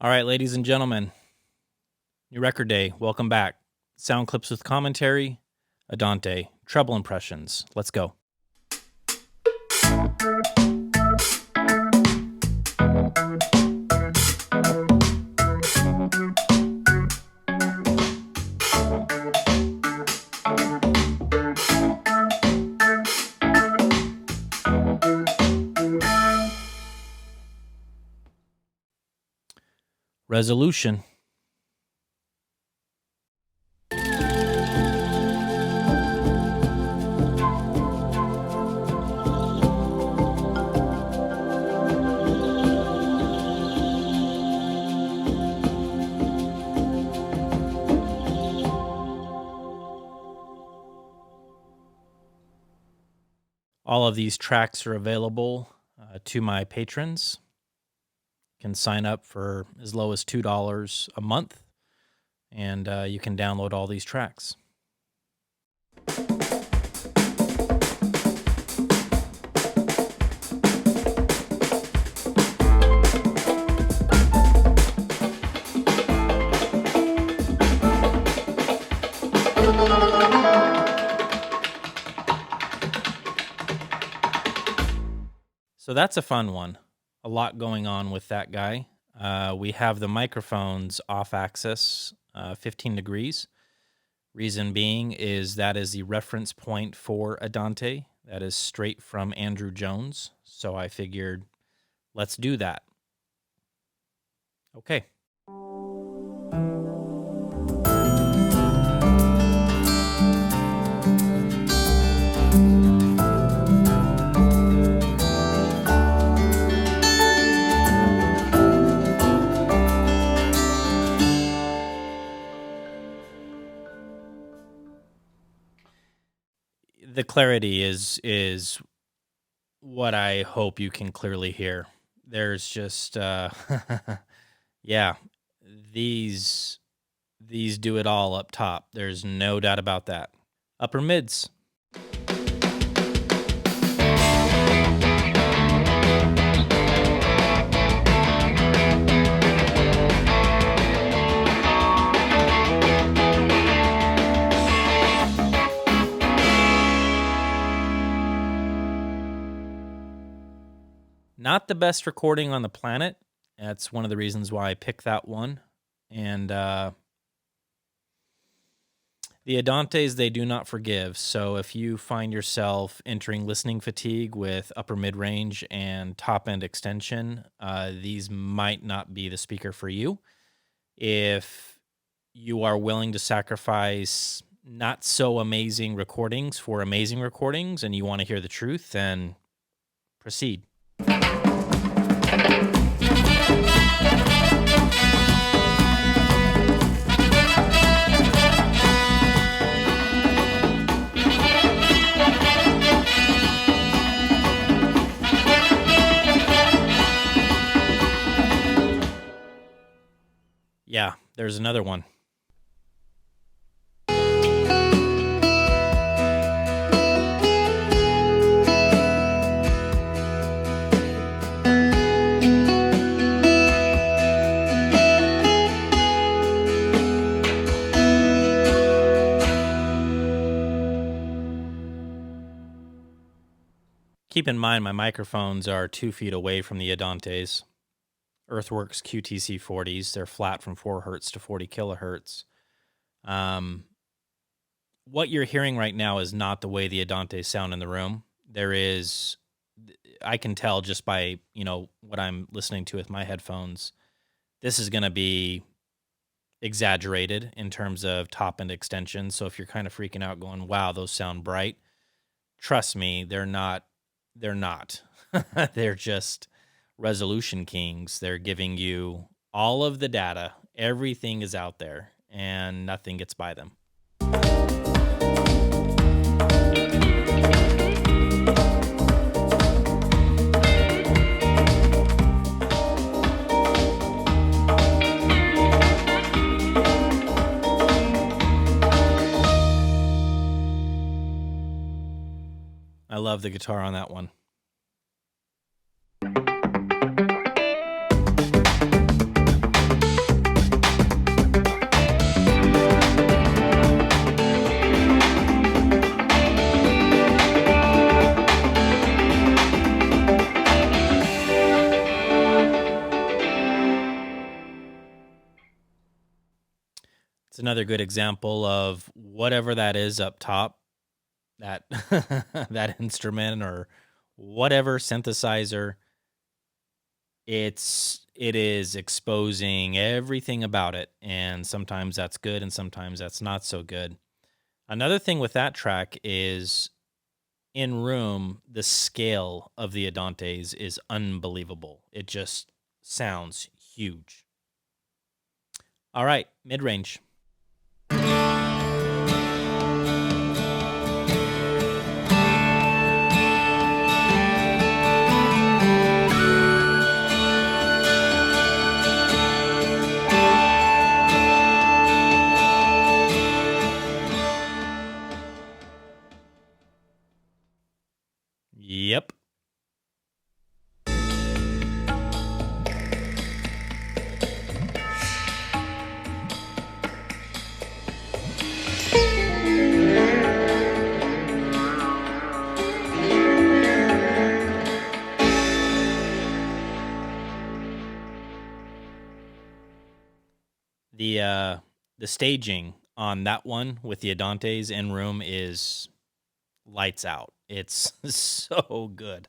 All right, ladies and gentlemen, new record day. Welcome back. Sound clips with commentary, Adante, treble impressions. Let's go. Resolution. All of these tracks are available to my patrons. You can sign up for as low as $2 a month, and you can download all these tracks. So that's a fun one. A lot going on with that guy. We have the microphones off axis, 15 degrees. Reason being is that is the reference point for Adante. That is straight from Andrew Jones. So I figured, let's do that. Okay. The clarity is what I hope you can clearly hear. There's just yeah, these do it all up top. There's no doubt about that. Upper mids. Not the best recording on the planet. That's one of the reasons why I picked that one. And the Adantes, they do not forgive. So if you find yourself entering listening fatigue with upper mid-range and top-end extension, these might not be the speaker for you. If you are willing to sacrifice not so amazing recordings for amazing recordings and you want to hear the truth, then proceed. Yeah, there's another one. Keep in mind, my microphones are 2 feet away from the Adantes. Earthworks QTC 40s. They're flat from 4 hertz to 40 kilohertz. What you're hearing right now is not the way the Adantes sound in the room. I can tell just by, what I'm listening to with my headphones, this is going to be exaggerated in terms of top-end extension. So if you're kind of freaking out going, wow, those sound bright, trust me, they're not. They're just resolution kings. They're giving you all of the data. Everything is out there, and nothing gets by them. I love the guitar on that one. It's another good example of whatever that is up top, that that instrument or whatever synthesizer, it is exposing everything about it, and sometimes that's good and sometimes that's not so good. Another thing with that track is in Room, the scale of the Adantes is unbelievable. It just sounds huge. All right, mid-range. Yep. The staging on that one with the Adantes in Room is lights out. It's so good.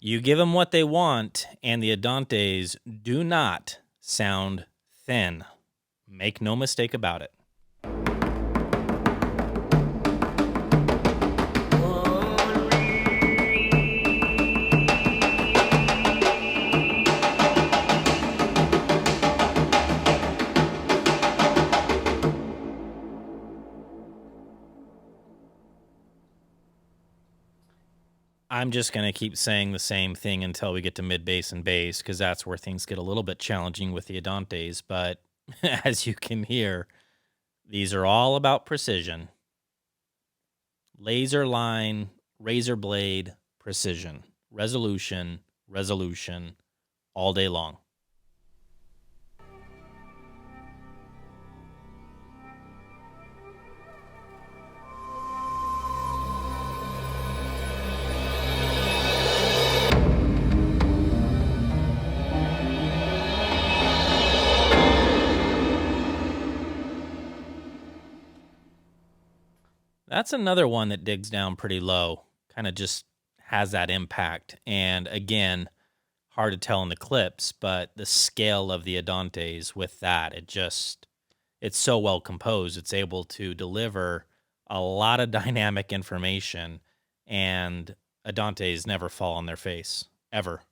You give them what they want, and the Adantes do not sound thin. Make no mistake about it. I'm just going to keep saying the same thing until we get to mid-bass and bass, because that's where things get a little bit challenging with the Adantes. But as you can hear, these are all about precision. Laser line, razor blade, precision. Resolution, all day long. That's another one that digs down pretty low, kind of just has that impact. And again, hard to tell in the clips, but the scale of the Adantes with that, it's so well composed. It's able to deliver a lot of dynamic information, and Adantes never fall on their face, ever.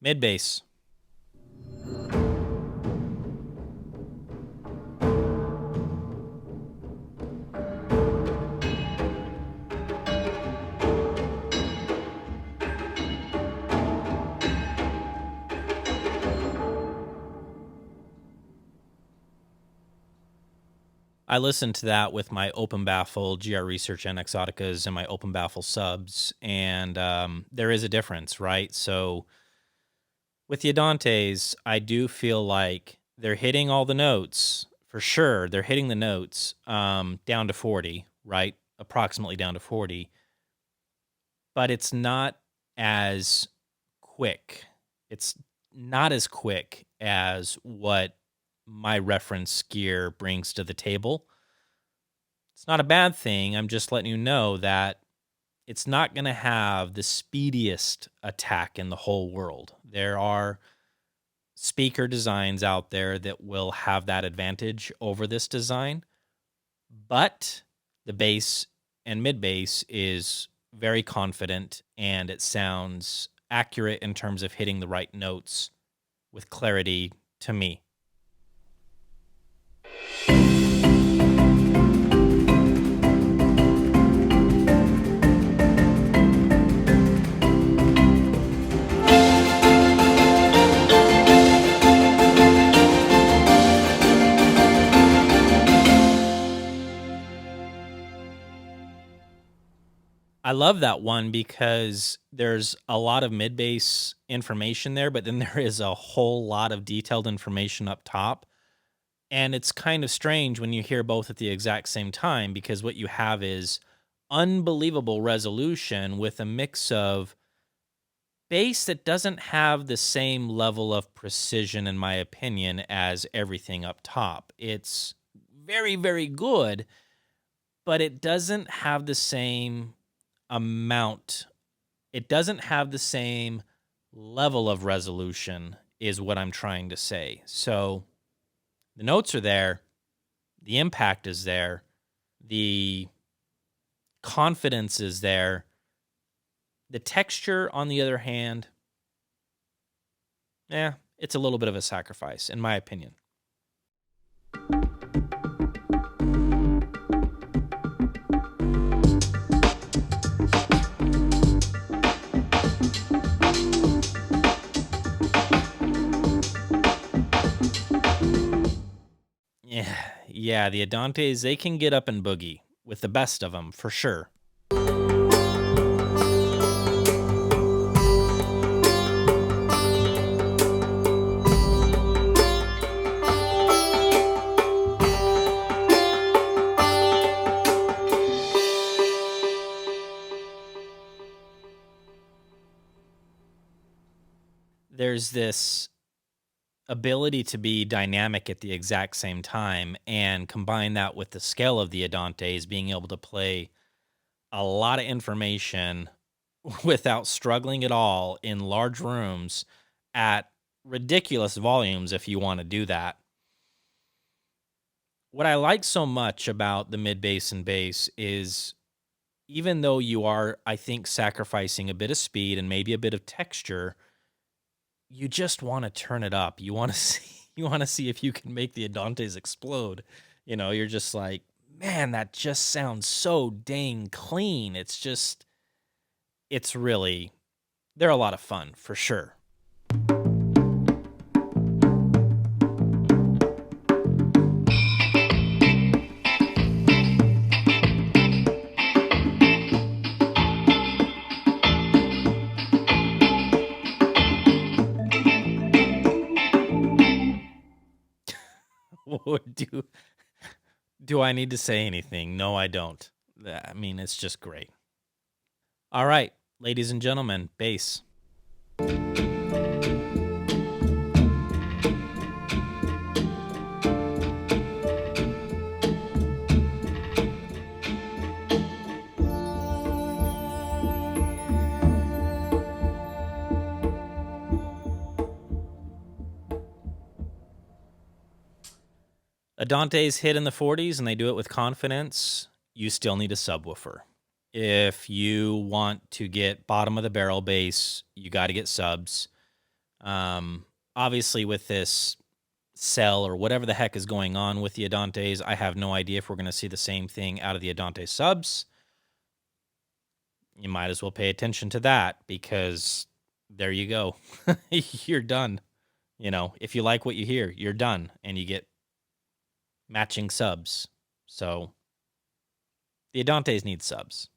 Mid bass. I listened to that with my open baffle GR Research and Exoticas and my open baffle subs, and there is a difference, right? So with the Adantes, I do feel like they're hitting all the notes, for sure. They're hitting the notes down to 40, right? Approximately down to 40. But it's not as quick. It's not as quick as what my reference gear brings to the table. It's not a bad thing. I'm just letting you know that it's not going to have the speediest attack in the whole world. There are speaker designs out there that will have that advantage over this design, but the bass and mid bass is very confident, and it sounds accurate in terms of hitting the right notes with clarity to me. I love that one because there's a lot of mid-bass information there, but then there is a whole lot of detailed information up top. And it's kind of strange when you hear both at the exact same time because what you have is unbelievable resolution with a mix of bass that doesn't have the same level of precision, in my opinion, as everything up top. It's very, very good, but it doesn't have the same amount. It doesn't have the same level of resolution, is what I'm trying to say. So the notes are there, the impact is there, the confidence is there. The texture, on the other hand, it's a little bit of a sacrifice, in my opinion. Yeah, the Adantes, they can get up and boogie with the best of them, for sure. There's this ability to be dynamic at the exact same time, and combine that with the scale of the Adantes, being able to play a lot of information without struggling at all in large rooms at ridiculous volumes if you want to do that. What I like so much about the mid-bass and bass is even though you are, I think, sacrificing a bit of speed and maybe a bit of texture, you just want to turn it up. You want to see if you can make the Adantes explode. You're just like, man, that just sounds so dang clean. They're a lot of fun, for sure. Do I need to say anything? No, I don't. I mean, it's just great. All right, ladies and gentlemen, bass. Adante's hit in the 40s and they do it with confidence. You still need a subwoofer. If you want to get bottom of the barrel bass, you got to get subs. Obviously, with this cell or whatever the heck is going on with the Adantes, I have no idea if we're going to see the same thing out of the Adante subs. You might as well pay attention to that because there you go. You're done. If you like what you hear, you're done and you get matching subs. So the Adantes need subs.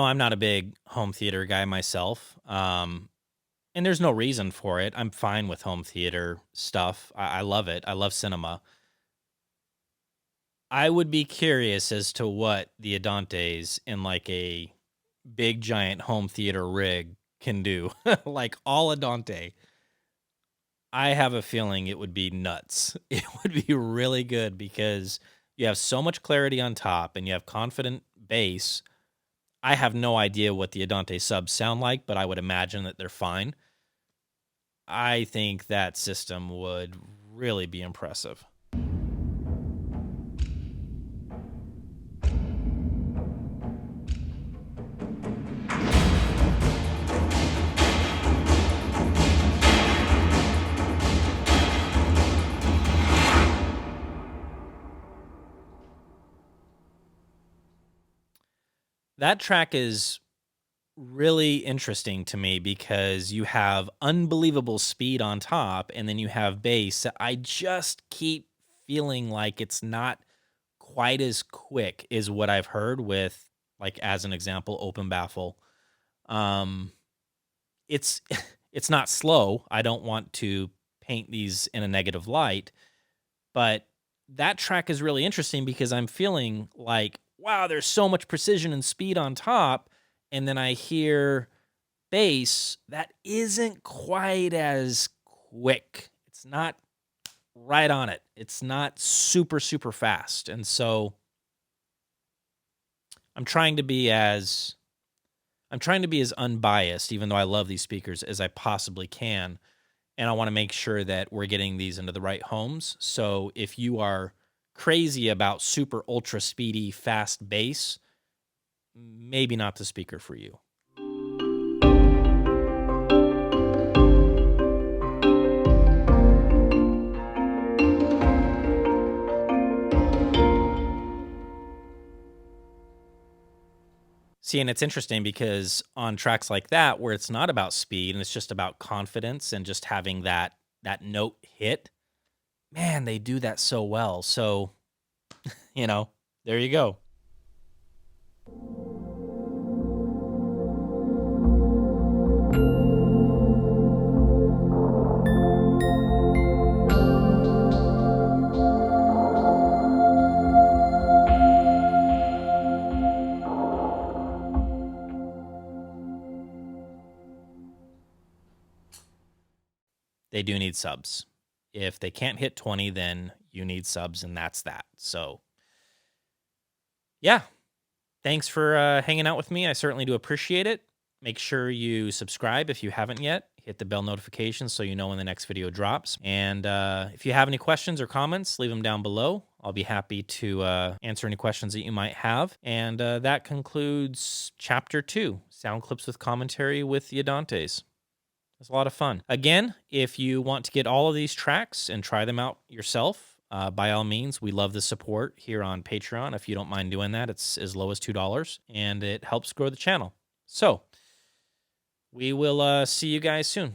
I'm not a big home theater guy myself. And there's no reason for it. I'm fine with home theater stuff. I love it. I love cinema. I would be curious as to what the Adantes in like a big giant home theater rig can do. Like all Adante. I have a feeling it would be nuts. It would be really good because you have so much clarity on top and you have confident bass. I have no idea what the Adante subs sound like, but I would imagine that they're fine. I think that system would really be impressive. that track is really interesting to me because you have unbelievable speed on top and then you have bass. I just keep feeling like it's not quite as quick is what I've heard with, like, as an example, open baffle. Um it's it's not slow. I don't want to paint these in a negative light, but that track is really interesting because I'm feeling like, wow, there's so much precision and speed on top, and then I hear bass that isn't quite as quick. It's not right on it. It's not super super fast. And so I'm trying to be as I'm trying to be as unbiased, even though I love these speakers, as I possibly can. And I want to make sure that we're getting these into the right homes. So if you are crazy about super ultra speedy fast bass, maybe not the speaker for you. See, and it's interesting because on tracks like that, where it's not about speed and it's just about confidence and just having that note hit, man, they do that so well. So, there you go. They do need subs. If they can't hit 20, then you need subs, and that's that. So, yeah, thanks for hanging out with me. I certainly do appreciate it. Make sure you subscribe if you haven't yet. Hit the bell notification so you know when the next video drops. And if you have any questions or comments, leave them down below. I'll be happy to answer any questions that you might have. And that concludes Chapter 2, Sound Clips with Commentary with the Adantes. It's a lot of fun. Again, if you want to get all of these tracks and try them out yourself, by all means, we love the support here on Patreon. If you don't mind doing that, it's as low as $2, and it helps grow the channel. So we will see you guys soon.